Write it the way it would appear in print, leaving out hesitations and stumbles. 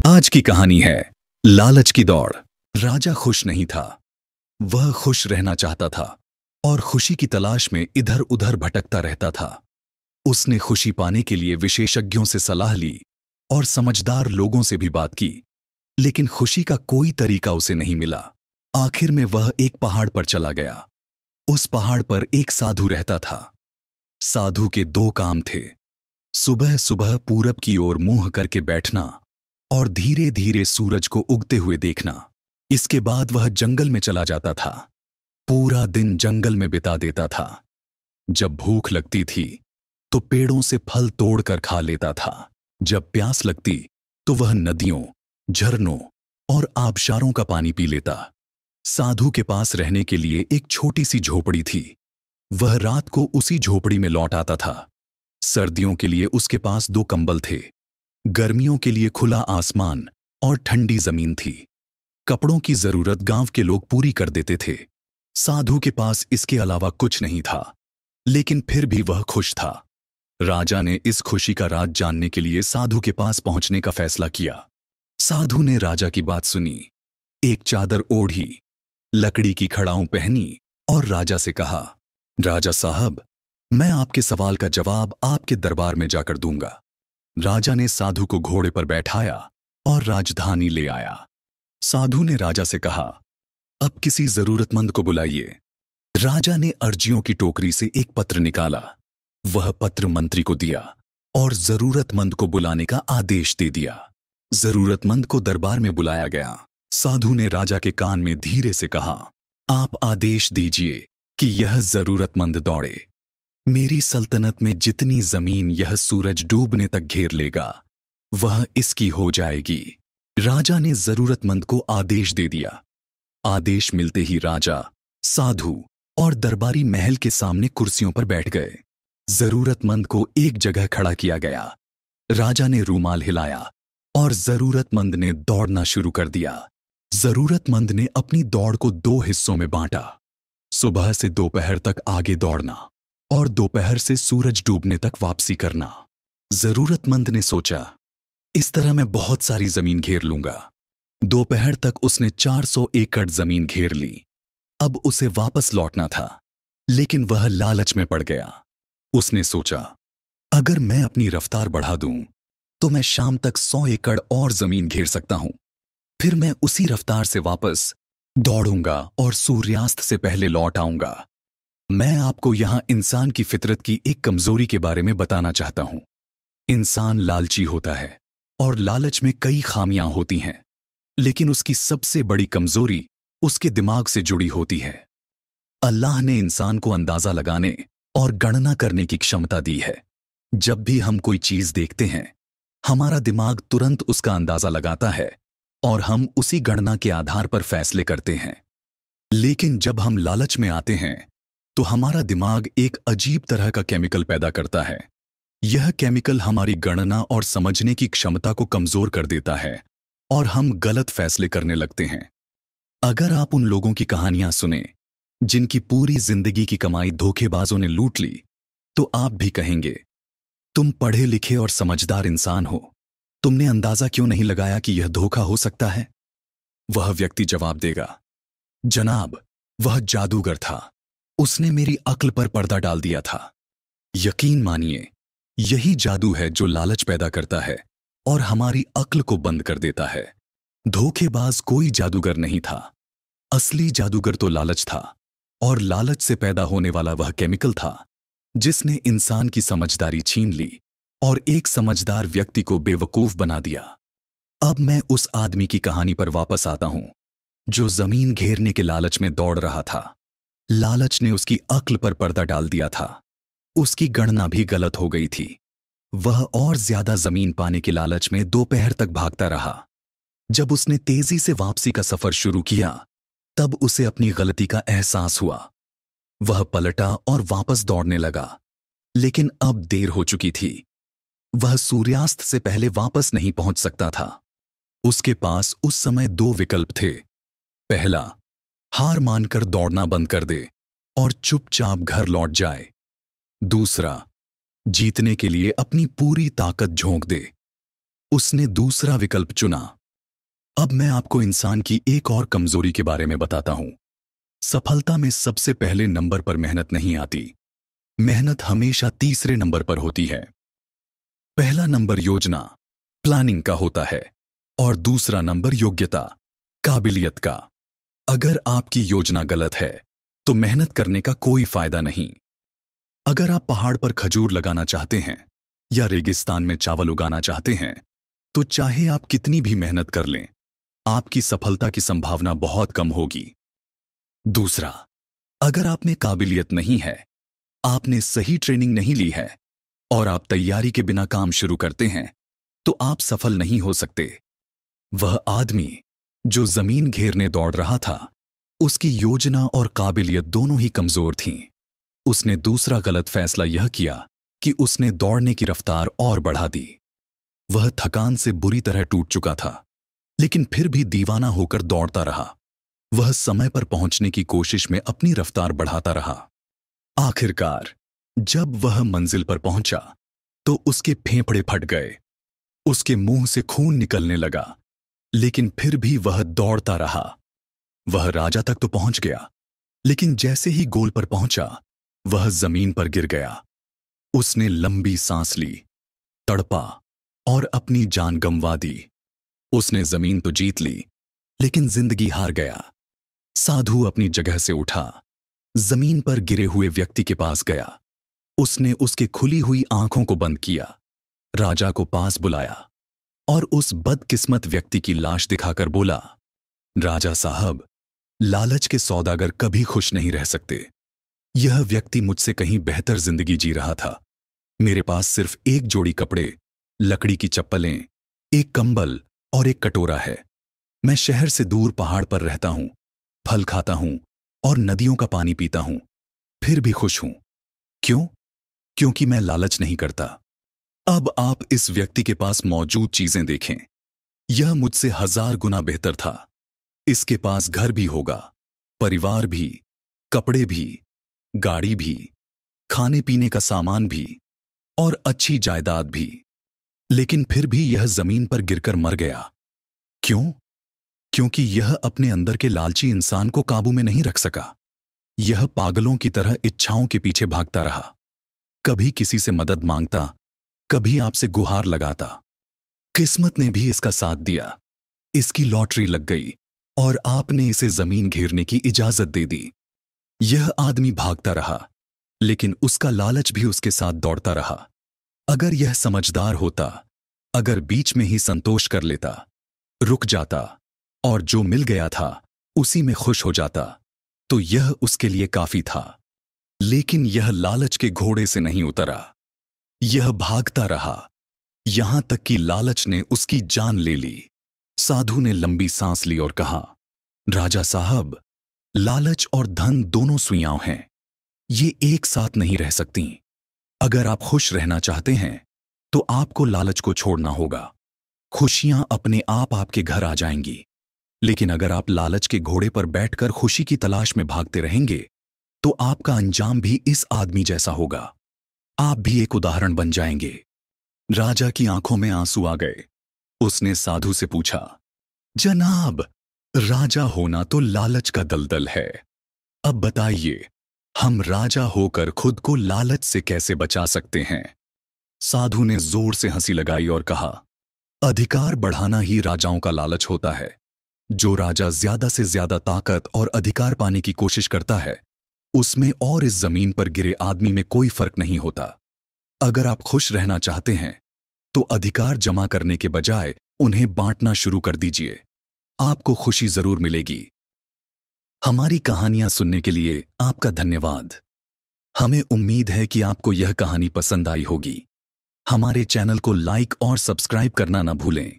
आज की कहानी है लालच की दौड़। राजा खुश नहीं था। वह खुश रहना चाहता था और खुशी की तलाश में इधर उधर भटकता रहता था। उसने खुशी पाने के लिए विशेषज्ञों से सलाह ली और समझदार लोगों से भी बात की, लेकिन खुशी का कोई तरीका उसे नहीं मिला। आखिर में वह एक पहाड़ पर चला गया। उस पहाड़ पर एक साधु रहता था। साधु के दो काम थे, सुबह सुबह पूरब की ओर मुंह करके बैठना और धीरे धीरे सूरज को उगते हुए देखना। इसके बाद वह जंगल में चला जाता था। पूरा दिन जंगल में बिता देता था। जब भूख लगती थी तो पेड़ों से फल तोड़कर खा लेता था। जब प्यास लगती तो वह नदियों, झरनों और आबशारों का पानी पी लेता। साधु के पास रहने के लिए एक छोटी सी झोपड़ी थी। वह रात को उसी झोपड़ी में लौट आता था। सर्दियों के लिए उसके पास 2 कंबल थे। गर्मियों के लिए खुला आसमान और ठंडी जमीन थी। कपड़ों की जरूरत गांव के लोग पूरी कर देते थे। साधु के पास इसके अलावा कुछ नहीं था, लेकिन फिर भी वह खुश था। राजा ने इस खुशी का राज जानने के लिए साधु के पास पहुंचने का फैसला किया। साधु ने राजा की बात सुनी, एक चादर ओढ़ी, लकड़ी की खड़ाऊं पहनी और राजा से कहा, राजा साहब, मैं आपके सवाल का जवाब आपके दरबार में जाकर दूंगा। राजा ने साधु को घोड़े पर बैठाया और राजधानी ले आया। साधु ने राजा से कहा, अब किसी जरूरतमंद को बुलाइए। राजा ने अर्जियों की टोकरी से एक पत्र निकाला। वह पत्र मंत्री को दिया और जरूरतमंद को बुलाने का आदेश दे दिया। जरूरतमंद को दरबार में बुलाया गया। साधु ने राजा के कान में धीरे से कहा, आप आदेश दीजिए कि यह जरूरतमंद दौड़े। मेरी सल्तनत में जितनी जमीन यह सूरज डूबने तक घेर लेगा, वह इसकी हो जाएगी। राजा ने जरूरतमंद को आदेश दे दिया। आदेश मिलते ही राजा, साधु और दरबारी महल के सामने कुर्सियों पर बैठ गए। जरूरतमंद को एक जगह खड़ा किया गया। राजा ने रूमाल हिलाया और जरूरतमंद ने दौड़ना शुरू कर दिया। जरूरतमंद ने अपनी दौड़ को 2 हिस्सों में बांटा, सुबह से दोपहर तक आगे दौड़ना और दोपहर से सूरज डूबने तक वापसी करना। जरूरतमंद ने सोचा, इस तरह मैं बहुत सारी जमीन घेर लूंगा। दोपहर तक उसने 400 एकड़ जमीन घेर ली। अब उसे वापस लौटना था, लेकिन वह लालच में पड़ गया। उसने सोचा, अगर मैं अपनी रफ्तार बढ़ा दूं तो मैं शाम तक 100 एकड़ और जमीन घेर सकता हूं। फिर मैं उसी रफ्तार से वापस दौड़ूंगा और सूर्यास्त से पहले लौट आऊंगा। मैं आपको यहां इंसान की फितरत की एक कमजोरी के बारे में बताना चाहता हूं। इंसान लालची होता है और लालच में कई खामियां होती हैं, लेकिन उसकी सबसे बड़ी कमजोरी उसके दिमाग से जुड़ी होती है। अल्लाह ने इंसान को अंदाजा लगाने और गणना करने की क्षमता दी है। जब भी हम कोई चीज देखते हैं, हमारा दिमाग तुरंत उसका अंदाजा लगाता है और हम उसी गणना के आधार पर फैसले करते हैं। लेकिन जब हम लालच में आते हैं तो हमारा दिमाग एक अजीब तरह का केमिकल पैदा करता है। यह केमिकल हमारी गणना और समझने की क्षमता को कमजोर कर देता है और हम गलत फैसले करने लगते हैं। अगर आप उन लोगों की कहानियां सुने जिनकी पूरी जिंदगी की कमाई धोखेबाजों ने लूट ली, तो आप भी कहेंगे, तुम पढ़े लिखे और समझदार इंसान हो, तुमने अंदाजा क्यों नहीं लगाया कि यह धोखा हो सकता है? वह व्यक्ति जवाब देगा, जनाब, वह जादूगर था। उसने मेरी अक्ल पर पर्दा डाल दिया था। यकीन मानिए, यही जादू है जो लालच पैदा करता है और हमारी अक्ल को बंद कर देता है। धोखेबाज कोई जादूगर नहीं था। असली जादूगर तो लालच था, और लालच से पैदा होने वाला वह केमिकल था जिसने इंसान की समझदारी छीन ली और एक समझदार व्यक्ति को बेवकूफ बना दिया। अब मैं उस आदमी की कहानी पर वापस आता हूं जो जमीन घेरने के लालच में दौड़ रहा था। लालच ने उसकी अक्ल पर पर्दा डाल दिया था। उसकी गणना भी गलत हो गई थी। वह और ज्यादा जमीन पाने के लालच में दोपहर तक भागता रहा। जब उसने तेजी से वापसी का सफर शुरू किया, तब उसे अपनी गलती का एहसास हुआ। वह पलटा और वापस दौड़ने लगा, लेकिन अब देर हो चुकी थी। वह सूर्यास्त से पहले वापस नहीं पहुंच सकता था। उसके पास उस समय 2 विकल्प थे। पहला, हार मानकर दौड़ना बंद कर दे और चुपचाप घर लौट जाए। दूसरा, जीतने के लिए अपनी पूरी ताकत झोंक दे। उसने दूसरा विकल्प चुना। अब मैं आपको इंसान की एक और कमजोरी के बारे में बताता हूं। सफलता में सबसे पहले नंबर पर मेहनत नहीं आती। मेहनत हमेशा तीसरे नंबर पर होती है। पहला नंबर योजना, प्लानिंग का होता है और दूसरा नंबर योग्यता, काबिलियत का। अगर आपकी योजना गलत है तो मेहनत करने का कोई फायदा नहीं। अगर आप पहाड़ पर खजूर लगाना चाहते हैं या रेगिस्तान में चावल उगाना चाहते हैं तो चाहे आप कितनी भी मेहनत कर लें, आपकी सफलता की संभावना बहुत कम होगी। दूसरा, अगर आप में काबिलियत नहीं है, आपने सही ट्रेनिंग नहीं ली है और आप तैयारी के बिना काम शुरू करते हैं तो आप सफल नहीं हो सकते। वह आदमी जो जमीन घेरने दौड़ रहा था, उसकी योजना और काबिलियत दोनों ही कमजोर थीं। उसने दूसरा गलत फैसला यह किया कि उसने दौड़ने की रफ्तार और बढ़ा दी। वह थकान से बुरी तरह टूट चुका था, लेकिन फिर भी दीवाना होकर दौड़ता रहा। वह समय पर पहुंचने की कोशिश में अपनी रफ्तार बढ़ाता रहा। आखिरकार जब वह मंजिल पर पहुंचा तो उसके फेफड़े फट गए, उसके मुंह से खून निकलने लगा, लेकिन फिर भी वह दौड़ता रहा। वह राजा तक तो पहुंच गया, लेकिन जैसे ही गोल पर पहुंचा वह जमीन पर गिर गया। उसने लंबी सांस ली, तड़पा और अपनी जान गंवा दी। उसने जमीन तो जीत ली, लेकिन जिंदगी हार गया। साधु अपनी जगह से उठा, जमीन पर गिरे हुए व्यक्ति के पास गया। उसने उसके खुली हुई आंखों को बंद किया, राजा को पास बुलाया और उस बदकिस्मत व्यक्ति की लाश दिखाकर बोला, राजा साहब, लालच के सौदागर कभी खुश नहीं रह सकते। यह व्यक्ति मुझसे कहीं बेहतर जिंदगी जी रहा था। मेरे पास सिर्फ एक जोड़ी कपड़े, लकड़ी की चप्पलें, एक कंबल और एक कटोरा है। मैं शहर से दूर पहाड़ पर रहता हूं, फल खाता हूं और नदियों का पानी पीता हूं, फिर भी खुश हूं। क्यों? क्योंकि मैं लालच नहीं करता। अब आप इस व्यक्ति के पास मौजूद चीजें देखें। यह मुझसे 1000 गुना बेहतर था। इसके पास घर भी होगा, परिवार भी, कपड़े भी, गाड़ी भी, खाने पीने का सामान भी और अच्छी जायदाद भी, लेकिन फिर भी यह जमीन पर गिरकर मर गया। क्यों? क्योंकि यह अपने अंदर के लालची इंसान को काबू में नहीं रख सका। यह पागलों की तरह इच्छाओं के पीछे भागता रहा, कभी किसी से मदद मांगता, कभी आपसे गुहार लगाता। किस्मत ने भी इसका साथ दिया, इसकी लॉटरी लग गई और आपने इसे जमीन घेरने की इजाजत दे दी। यह आदमी भागता रहा, लेकिन उसका लालच भी उसके साथ दौड़ता रहा। अगर यह समझदार होता, अगर बीच में ही संतोष कर लेता, रुक जाता और जो मिल गया था उसी में खुश हो जाता, तो यह उसके लिए काफी था। लेकिन यह लालच के घोड़े से नहीं उतरा। यह भागता रहा, यहां तक कि लालच ने उसकी जान ले ली। साधु ने लंबी सांस ली और कहा, राजा साहब, लालच और धन दोनों सुइयां हैं, ये एक साथ नहीं रह सकती। अगर आप खुश रहना चाहते हैं तो आपको लालच को छोड़ना होगा। खुशियां अपने आप आपके घर आ जाएंगी। लेकिन अगर आप लालच के घोड़े पर बैठकर खुशी की तलाश में भागते रहेंगे तो आपका अंजाम भी इस आदमी जैसा होगा। आप भी एक उदाहरण बन जाएंगे। राजा की आंखों में आंसू आ गए। उसने साधु से पूछा, जनाब, राजा होना तो लालच का दलदल है। अब बताइए, हम राजा होकर खुद को लालच से कैसे बचा सकते हैं? साधु ने जोर से हंसी लगाई और कहा, अधिकार बढ़ाना ही राजाओं का लालच होता है। जो राजा ज्यादा से ज्यादा ताकत और अधिकार पाने की कोशिश करता है, उसमें और इस जमीन पर गिरे आदमी में कोई फर्क नहीं होता। अगर आप खुश रहना चाहते हैं तो अधिकार जमा करने के बजाय उन्हें बांटना शुरू कर दीजिए। आपको खुशी जरूर मिलेगी। हमारी कहानियां सुनने के लिए आपका धन्यवाद। हमें उम्मीद है कि आपको यह कहानी पसंद आई होगी। हमारे चैनल को लाइक और सब्सक्राइब करना न भूलें।